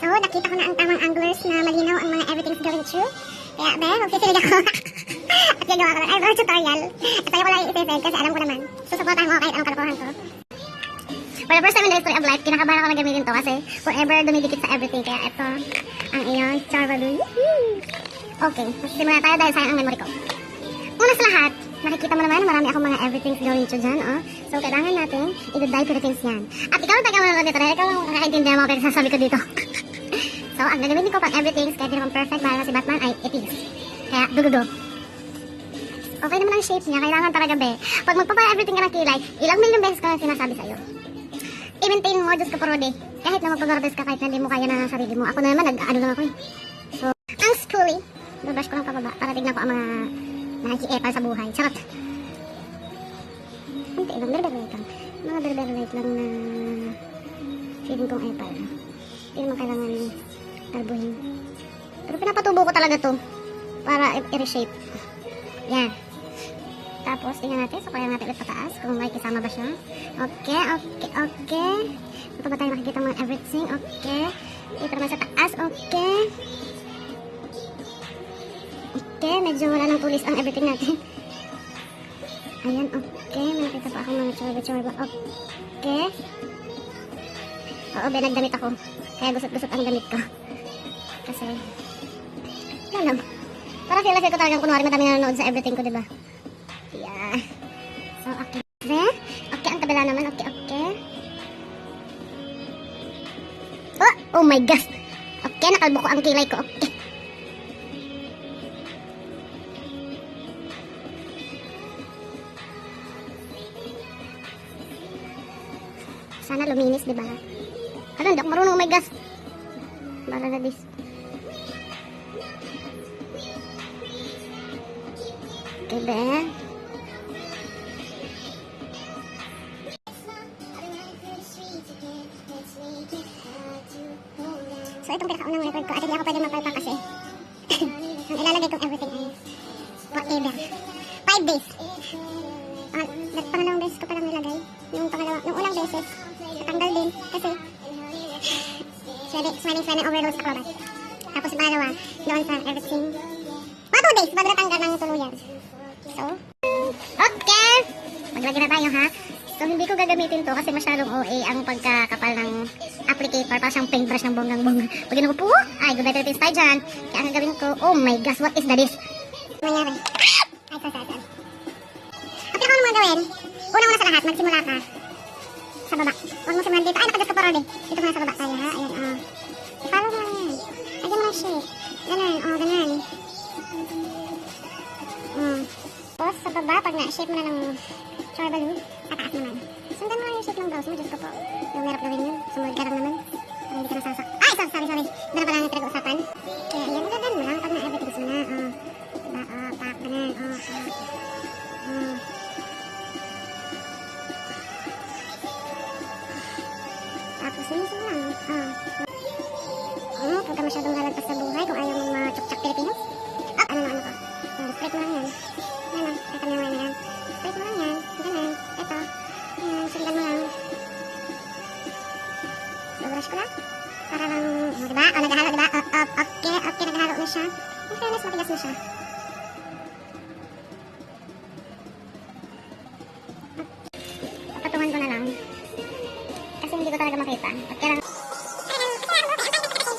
So, nakita ko na ang tamang anglers na malinaw ang mga everything's going through. Kaya, magsisilig ako. At gagawa ko ng eyebrow tutorial. At sa'yo ko lang i-send kasi alam ko naman. Susuportahan mo kahit anong kalokohan ko. For the first time in the history of life, kinakabahan ako na gamitin to kasi forever dumidikit sa everything. Kaya ito ang iyong Charvalu. Okay, magsisimula tayo dahil sayang ang memory ko. Una sa lahat, nakikita mo naman marami akong mga everything's going to dyan, oh. So, kailangan natin i-dye Philippines yan. At ikaw ang taga-manood dito dahil ikaw ang makakaintindihan mo kaya sasabi ko dito. So, ang gagamitin ko pang everything's kahit di naman perfect para si Batman ay it is. Kaya, dugudo. Okay naman ang shape niya, kailangan talaga be. Pag magpapa-everything ka ng kilay, ilang milyong beses ko lang sinasabi sa'yo. I-maintain mo, Diyos ko porode. Kahit na magpag-orbes ka, kahit na hindi mo kaya na sarili mo. Ako na naman, nag-ano lang ako eh. So, ang schooly, babrush ko lang pababa para tignan ko ang mga nakiki-epal sa buhay. Charot. Kunti lang, berber-light lang. Mga berber-light lang na feeling kong epal. Hindi naman kailangan tarbuhin. Pero pinapatubo ko talaga to para i-reshape. Yan. Tapos, tingnan natin. So, kaya natin ulit pataas kung may kasama ba siya. Okay. Ito ba tayo makikita mga everything? Okay. Dito naman sa taas. Okay. Okay, medyo wala ng tulis ang everything natin. Ayan, okay. May nakita pa akong mga chorba. Okay. Oo, nagdamit ako. Kaya gusot-gusot ang damit ko. Kasi, wala lang. Para feel ko talagang kunwari madami nanonood sa everything ko, diba? Yeah. So, okay. Okay, ang kabila naman. Okay. Oh my gosh. Okay, nakalbo ko ang kilay ko. Okay. Sana luminis, diba? Hala, hindi ako marunong. Oh my gosh. Bala na this. Okay, Ben. So, itong pinakaunang record ko at hindi ako pwede mapalpak kasi ang ilalagay kong everything ay forever. 5 days. Pangalawang beses ko palang nilagay. Yung unang beses, natanggal din kasi sweating overload sa klobat. Tapos pangalawa, doon sa everything. 2 days bago natanggal ng tuluyan. So, okay! Maglagay na tayo ha. So, hindi ko gagamitin to kasi masyadong OA ang pagkakapal ng applicator. Para siyang paintbrush ng bonggang-bongga. Pag ginawa ko po, ay, good better things tayo dyan. Kaya ang gagawin ko, oh my gosh, what is this? Mangyari. Ay, sasasal. At ano mga gawin? Una sa lahat, magsimula ka sa baba. Huwag mo simulan dito. Ay, nakagas ko pa rin. Dito muna sa baba tayo ha. Ayan, i-follow mo lang yan. Lagyan mo ng shape. Ganun, ganun. Tapos, sa baba, pag na-shape mo na ng Charvalu, tataas naman. Sundan mo lang yung shape ng brows mo. Diyos ko po. Yung merap gawin yun. Sumunod ka lang naman. Para hindi ka nasasak. Ay, sorry. Doon na pala ang pinag-uusapan. Kaya, yan, ganun mo lang. Pag na-everything mo na. Diba, pak, ganun. Tapos, minsan lang. Huwag ka masyadong lalagpas sa buhay kung ayaw mong ma-chok-chok Pilipinas. Ano ko? Straight mo lang yan. Yan. Straight mo lang yan. Ganun. Ito. Yan. Sundan mo lang. Babrush ko lang. Para lang, diba? Naghahalo, diba? Okay, naghahalo na siya. In fairness, matigas na siya. Papatungan ko na lang. Kasi hindi ko talaga makita. At kailangan kung meron kang pansin.